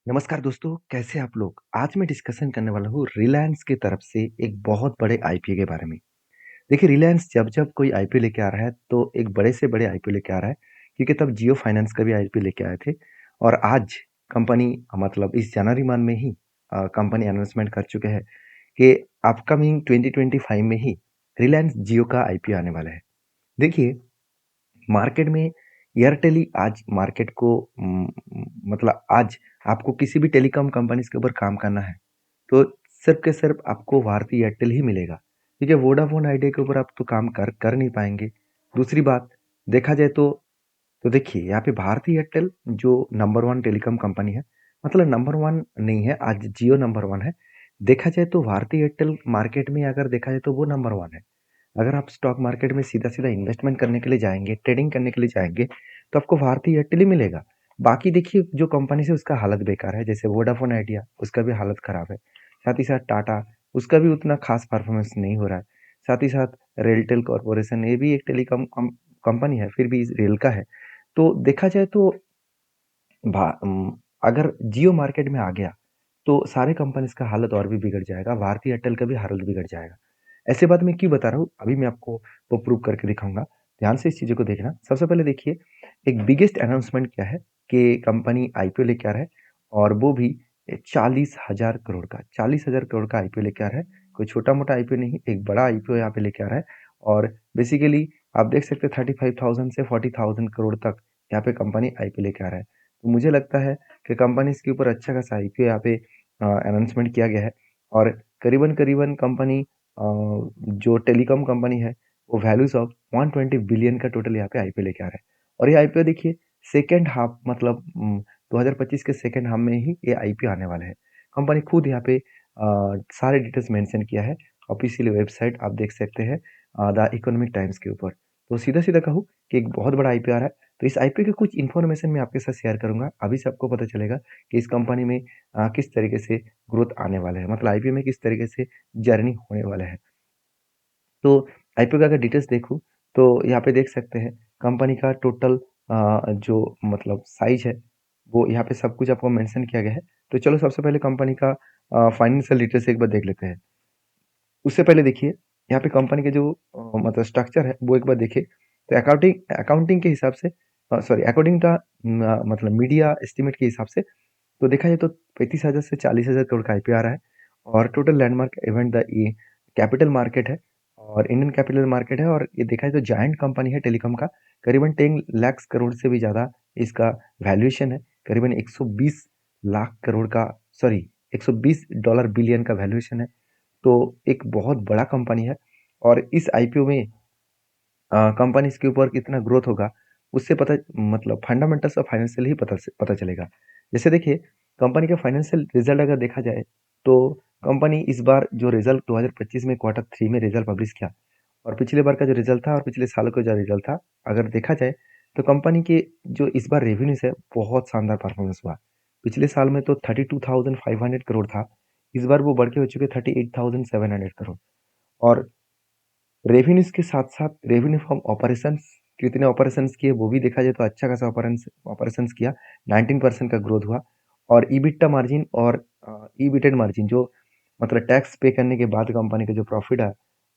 नमस्कार दोस्तों, कैसे आप लोग? आज मैं डिस्कशन करने वाला हूँ रिलायंस की तरफ से एक बहुत बड़े आईपीओ के बारे में। देखिए रिलायंस जब-जब कोई आईपीओ लेके आ रहा है तो एक बड़े से बड़े आईपीओ लेके आ रहा है, क्योंकि तब जियो फाइनेंस का भी आईपीओ लेके आए थे और आज कंपनी मतलब इस जनवरी मंथ में ही कंपनी अनाउंसमेंट कर चुके हैं कि अपकमिंग 2025 में ही रिलायंस जियो का आईपीओ आने वाला है। देखिए मार्केट में एयरटेल ही आज मार्केट को मतलब आज आपको किसी भी टेलीकॉम कंपनीज़ के ऊपर काम करना है, तो सिर्फ़ के सिर्फ़ आपको भारतीय एयरटेल ही मिलेगा। ठीक है, वोडाफ़ोन आइडिया के ऊपर आप तो काम कर कर नहीं पाएँगे। दूसरी बात, देखा जाए तो देखिए यहाँ पे भारतीय एयरटेल जो नंबर 1 टेलीकॉम कंपनी है, मतलब नंबर 1 नहीं है, आज जियो नंबर 1 है। देखा जाए तो भारतीय एयरटेल मार्केट में अगर देखा जाए तो वो नंबर 1 है। अगर आप स्टॉक मार्केट में सीधा-सीधा इन्वेस्टमेंट करने के लिए जाएँगे, ट्रेडिंग करने के लिए जाएँगे, तो आपको भारतीय एयरटेल ही मिलेगा। बाकी देखिए जो कंपनीज़ है उसका हालत बेकार है, जैसे वोडाफ़ोन आइडिया उसका भी हालत खराब है। साथ ही साथ टाटा, उसका भी उतना ख़ास परफ़ॉर्मेंस नहीं हो रहा है। साथ ही साथ रेलटेल कॉर्पोरेशन ये भी एक टेलीकॉम कंपनी है, फिर भी रेल का है। तो देखा जाए तो अगर जियो मार्केट में आ गया, तो सारे कंपनीज़ का हालत और भी बिगड़ जाएगा, भारतीय एयरटेल का भी हालत बिगड़ जाएगा। ऐसे बात मैं क्यों बता रहा हूँ, अभी मैं आपको वो प्रूव करके दिखाऊँगा। ध्यान से इस चीज़ों को देखना। सबसे पहले देखिए, एक बिगेस्ट अनाउंसमेंट क्या है कि कंपनी आईपीओ लेके आ रहा है और वो भी 40,000 करोड़ का। 40,000 करोड़ का आईपीओ लेके आ रहा है। कोई छोटा-मोटा आईपीओ नहीं, एक बड़ा आईपीओ यहाँ पे लेके आ रहा है और बेसिकली आप देख सकते हैं 35,000 से 40,000 करोड़ तक यहाँ पे कंपनी आईपीओ लेके आ रहा है। तो मुझे लगता है कि कंपनी इसके ऊपर अच्छा खासा आईपीओ यहाँ पे अनाउंसमेंट किया गया है और करीबन-करीबन कंपनी जो टेलीकॉम कंपनी है, वो वैल्यूज़ ऑफ 120 बिलियन का टोटल यहाँ पे आईपीओ लेके आ रहा है। और ये आईपीओ देखिए सेकंड हाफ मतलब 2025 के सेकंड हाफ में ही ये आईपीओ आने वाला है। कंपनी खुद यहाँ पे सारे डिटेल्स मेंशन किया है। ऑफिशियल वेबसाइट आप देख सकते हैं द इकोनॉमिक टाइम्स के ऊपर। तो सीधा-सीधा कहूँ कि एक बहुत बड़ा आईपीओ आ रहा है। तो इस आईपीओ की कुछ इन्फॉर्मेशन मैं आपके साथ शेयर करूँगा। अभी से आपको पता चलेगा कि इस कंपनी में किस तरीके से ग्रोथ आने वाला है। मतलब आईपीओ में किस तरीके से जर्नी होने वाला है। तो आईपीओ का अगर डिटेल्स देखूँ, तो यहाँ पे देख सकते हैं कंपनी का टोटल जो मतलब साइज़ है, वो यहाँ पे सब कुछ आपको मेंशन किया गया है। तो चलो सबसे पहले कंपनी का फाइनेंशियल डिटेल्स एक बार देख लेते हैं। उससे पहले देखिए, यहाँ पे कंपनी के जो मतलब स्ट्रक्चर है, वो एक बार देखिए। तो अकाउंटिंग अकाउंटिंग के हिसाब से सॉरी अकॉर्डिंग टू मतलब मीडिया एस्टीमेट के हिसाब से तो देखा जाए तो 35,000 से 40,000 करोड़ का आईपीओ आ रहा है और टोटल लैंडमार्क इवेंट द ये कैपिटल मार्केट है और इंडियन कैपिटल मार्केट है और ये देखा जाए तो जायंट कंपनी है टेलीकॉम का। करीबन 10 लाख करोड़ से भी ज़्यादा इसका वैल्यूएशन है। करीबन 120 लाख करोड़ का सॉरी 120 डॉलर बिलियन का वैल्यूएशन है। तो एक बहुत बड़ा कंपनी है और इस आईपीओ में कंपनीज़ के ऊपर कितना ग्रोथ होगा, उससे पता मतलब फंडामेंटल्स ऑफ फाइनेंशियल ही पता चलेगा। जैसे देखिए, कंपनी का फाइनेंशियल रिज़ल्ट अगर देखा जाए, तो कंपनी इस बार जो रिज़ल्ट 2025 में क्वार्टर 3 में रिज़ल्ट पब्लिश किया और पिछले बार का जो रिज़ल्ट था और पिछले सालों का जो रिज़ल्ट था, अगर देखा जाए, तो कंपनी के जो इस बार रेवेन्यूज़ है, बहुत शानदार परफॉर्मेंस हुआ। पिछले साल में तो 32,500 करोड़ था, इस बार वो बढ़ के हो चुके 38,700 करोड़ और रेवेन्यूज़ के साथ-साथ रेवेन्यू फ्रॉम ऑपरेशंस कितने ऑपरेशंस किए वो भी देखा जाए तो अच्छा खासा ऑपरेशंस किया, 19% का ग्रोथ हुआ और EBITDA मार्जिन और EBITDA मार्जिन जो मतलब टैक्स पे करने के बाद कंपनी का जो प्रॉफिट है,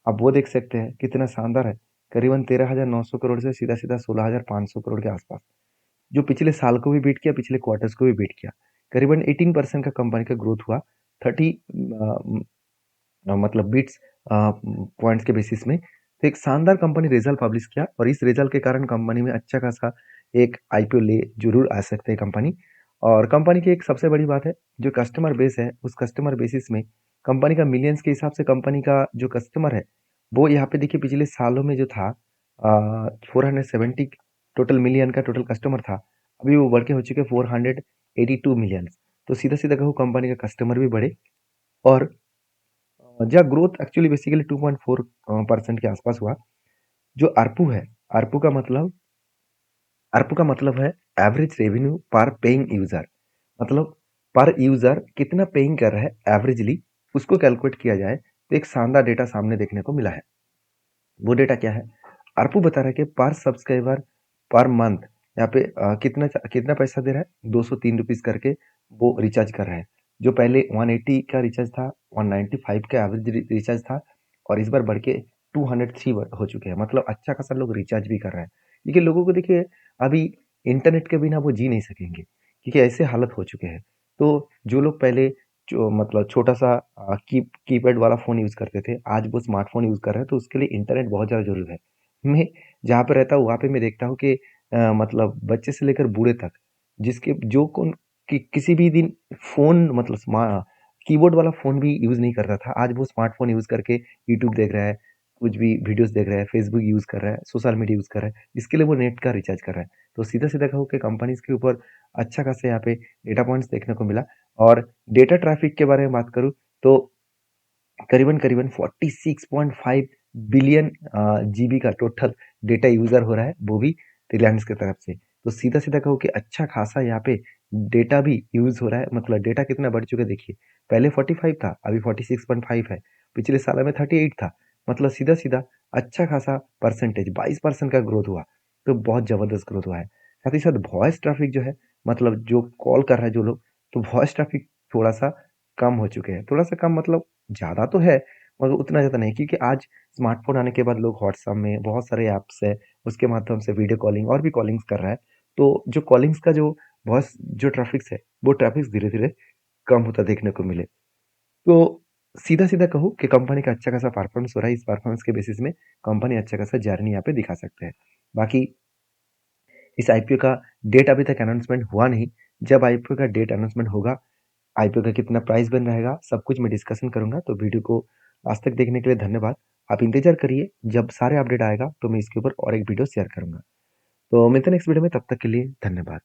आप वो देख सकते हैं कितना शानदार है। करीबन 13,900 करोड़ से सीधा-सीधा 16,500 करोड़ के आसपास, जो पिछले साल को भी बीट किया, पिछले क्वार्टर्स को भी बीट किया। करीबन 18% का कंपनी का ग्रोथ हुआ, 30 मतलब बिट्स पॉइंट्स के बेसिस में। तो एक शानदार कंपनी रिजल्ट पब्लिश किया और इस रिजल्ट के कारण कंपनी में अच्छा खासा एक आईपीओ ले ज़रूर आ सकते हैं कंपनी। और कंपनी की एक सबसे बड़ी बात है, जो कस्टमर बेस है, उस कस्टमर बेसिस में कंपनी का मिलियंस के हिसाब से कंपनी का जो कस्टमर है, वो यहाँ पे देखिए पिछले सालों में जो था 470 टोटल मिलियन का टोटल कस्टमर था, अभी वो बढ़ के हो चुके 482 मिलियंस। तो सीधा-सीधा कहूँ कंपनी का कस्टमर भी बढ़े और जहाँ ग्रोथ एक्चुअली बेसिकली 2.4 परसेंट के आसपास हुआ। जो आरपू है, आरपू का मतलब आरपू का मतलब है एवरेज रेवेन्यू पर पेइंग यूजर। मतलब पर यूजर कितना पेइंग कर रहा है एवरेजली, उसको कैलकुलेट किया जाए तो एक शानदार डेटा सामने देखने को मिला है। वो डेटा क्या है? आरपू बता रहा है कि पर सब्सक्राइबर पर मंथ यहाँ पे कितना पैसा दे रहा है, 203 रुपीज़ करके वो रिचार्ज कर रहा है। जो पहले 180 का रिचार्ज था, 195 का एवरेज रिचार्ज था और इस बार बढ़ के 203 हो चुके हैं। मतलब अच्छा खासा लोग रिचार्ज भी कर रहे हैं। क्योंकि लोगों को देखिए अभी इंटरनेट के बिना वो जी नहीं सकेंगे, क्योंकि ऐसे हालत हो चुके हैं। तो जो लोग पहले जो मतलब छोटा-सा कीपैड वाला फ़ोन यूज़ करते थे, आज वो स्मार्टफ़ोन यूज़ कर रहे हैं, तो उसके लिए इंटरनेट बहुत ज़्यादा ज़रूरी है। मैं जहाँ पे रहता हूँ, वहाँ पे मैं देखता हूँ कि मतलब बच्चे से लेकर बूढ़े तक, जिसके जो कौन किसी भी दिन फ़ोन मतलब कीबोर्ड वाला फ़ोन भी यूज़ नहीं करता था, आज वो स्मार्टफ़ोन यूज़ करके यूट्यूब देख रहा है, कुछ भी वीडियोज़ देख रहा है, फ़ेसबुक यूज़ कर रहा है, सोशल मीडिया यूज़ कर रहा है, इसके लिए वो नेट का रिचार्ज कर रहा है। तो सीधा-सीधा कहूँ कि कंपनीज़ के ऊपर अच्छा खासा यहाँ पे डेटा पॉइंट्स देखने को मिला और डेटा ट्रैफ़िक के बारे में बात करूँ, तो करीबन-करीबन 46.5 बिलियन जीबी का टोटल डेटा यूज़र हो रहा है, वो भी रिलायंस की तरफ से। तो सीधा-सीधा कहूँ कि अच्छा खासा यहाँ पे डेटा भी यूज़ हो रहा है, मतलब डेटा कितना बढ़ चुका है देखिए। पहले 45 था, अभी 46.5 है। पिछले साल में 38 था। मतलब सीधा-सीधा अच्छा खासा परसेंटेज 22% का ग्रोथ हुआ, तो बहुत ज़बरदस्त ग्रोथ हुआ है। साथ ही साथ वॉइस ट्रैफ़िक जो है, मतलब जो कॉल कर रहा है जो लोग, तो वॉइस ट्रैफ़िक थोड़ा-सा कम हो चुके हैं। थोड़ा-सा कम मतलब ज़्यादा तो है, मगर उतना ज़्यादा नहीं, क्योंकि आज स्मार्टफ़ोन आने के बाद लोग व्हाट्सऐप में बहुत सारे ऐप्स है, उसके माध्यम से वीडियो कॉलिंग और भी कॉलिंग्स कर रहा है। तो जो कॉलिंग्स का जो वॉइस जो ट्रैफ़िक्स है, वो ट्रैफ़िक्स धीरे-धीरे कम होता देखने को मिले। तो सीधा-सीधा कहूँ कि कंपनी का अच्छा खासा परफ़ॉर्मेंस हो रहा है, इस परफ़ॉर्मेंस के बेसिस में कंपनी अच्छा खासा जर्नी यहाँ पे दिखा सकते हैं। बाकी इस आईपीओ का डेट अभी तक अनाउंसमेंट हुआ नहीं, जब आईपीओ का डेट अनाउंसमेंट होगा, आईपीओ का कितना प्राइस बन रहेगा, सब कुछ मैं डिस्कशन करूँगा। तो वीडियो को लास्ट तक देखने के लिए धन्यवाद। आप इंतज़ार करिए, जब सारे अपडेट आएगा तो मैं इसके ऊपर और एक वीडियो शेयर करूँगा। तो मिलते हैं नेक्स्ट वीडियो में, तब तक के लिए धन्यवाद।